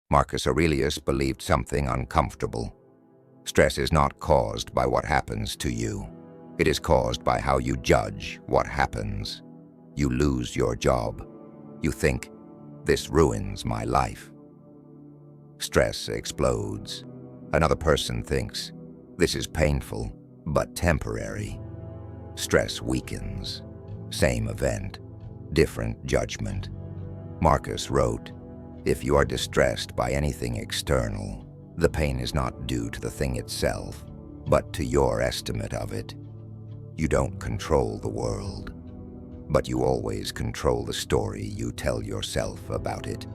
Marcus Aurelius believed something uncomfortable. Stress is not caused by what happens to you. It is caused by how you judge what happens. You lose your job. You think, this ruins my life. Stress explodes. Another person thinks, this is painful, but temporary. Stress weakens. Same event, different judgment. Marcus wrote, if you are distressed by anything external, the pain is not due to the thing itself, but to your estimate of it. You don't control the world, but you always control the story you tell yourself about it.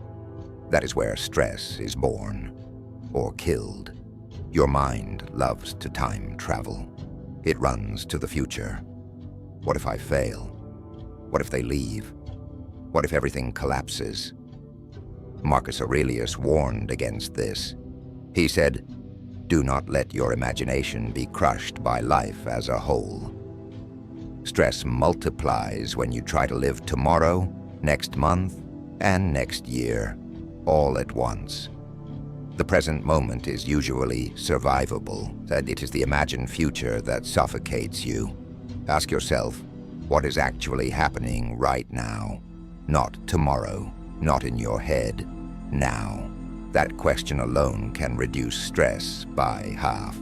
That is where stress is born, or killed. Your mind loves to time travel. It runs to the future. What if I fail? What if they leave? What if everything collapses? Marcus Aurelius warned against this. He said, do not let your imagination be crushed by life as a whole. Stress multiplies when you try to live tomorrow, next month, and next year, all at once. The present moment is usually survivable, and it is the imagined future that suffocates you. Ask yourself, what is actually happening right now? Not tomorrow, not in your head, now. That question alone can reduce stress by half.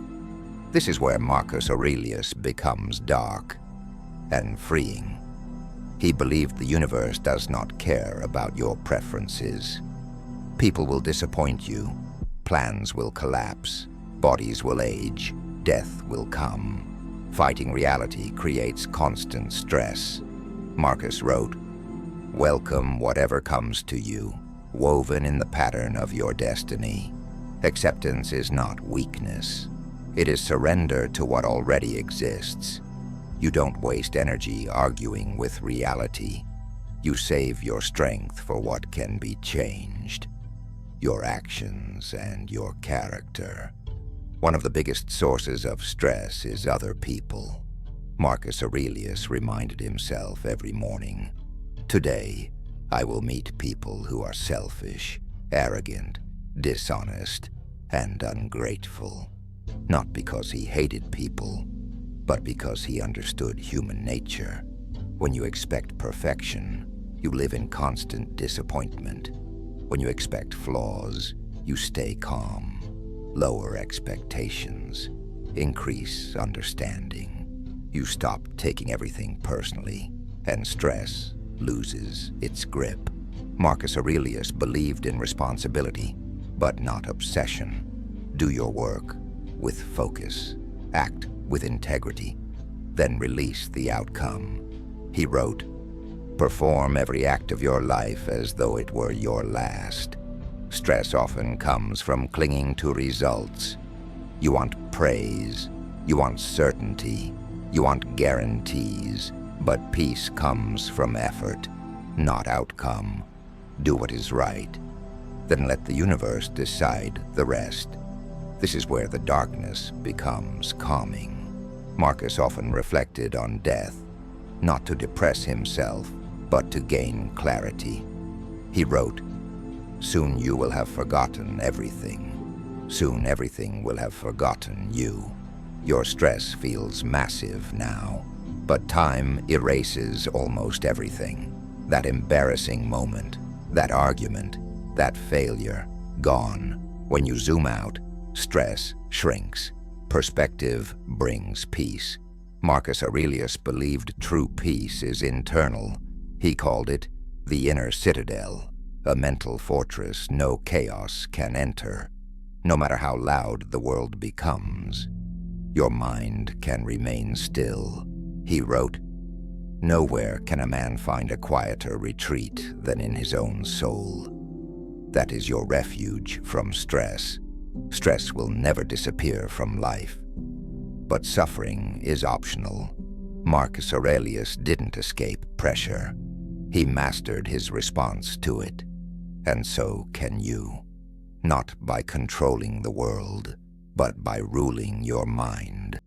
This is where Marcus Aurelius becomes dark and freeing. He believed the universe does not care about your preferences. People will disappoint you, plans will collapse, bodies will age, death will come. Fighting reality creates constant stress. Marcus wrote, welcome whatever comes to you, woven in the pattern of your destiny. Acceptance is not weakness. It is surrender to what already exists. You don't waste energy arguing with reality. You save your strength for what can be changed. Your actions and your character. One of the biggest sources of stress is other people. Marcus Aurelius reminded himself every morning, today, I will meet people who are selfish, arrogant, dishonest, and ungrateful. Not because he hated people, but because he understood human nature. When you expect perfection, you live in constant disappointment. When you expect flaws, you stay calm. Lower expectations. Increase understanding. You stop taking everything personally, and stress loses its grip. Marcus Aurelius believed in responsibility, but not obsession. Do your work with focus. Act with integrity. Then release the outcome. He wrote, perform every act of your life as though it were your last. Stress often comes from clinging to results. You want praise. You want certainty. You want guarantees. But peace comes from effort, not outcome. Do what is right. Then let the universe decide the rest. This is where the darkness becomes calming. Marcus often reflected on death, not to depress himself, but to gain clarity. He wrote, soon you will have forgotten everything. Soon everything will have forgotten you. Your stress feels massive now. But time erases almost everything. That embarrassing moment, that argument, that failure, gone. When you zoom out, stress shrinks. Perspective brings peace. Marcus Aurelius believed true peace is internal. He called it the inner citadel, a mental fortress no chaos can enter. No matter how loud the world becomes, your mind can remain still. He wrote, nowhere can a man find a quieter retreat than in his own soul. That is your refuge from stress. Stress will never disappear from life. But suffering is optional. Marcus Aurelius didn't escape pressure. He mastered his response to it. And so can you. Not by controlling the world, but by ruling your mind.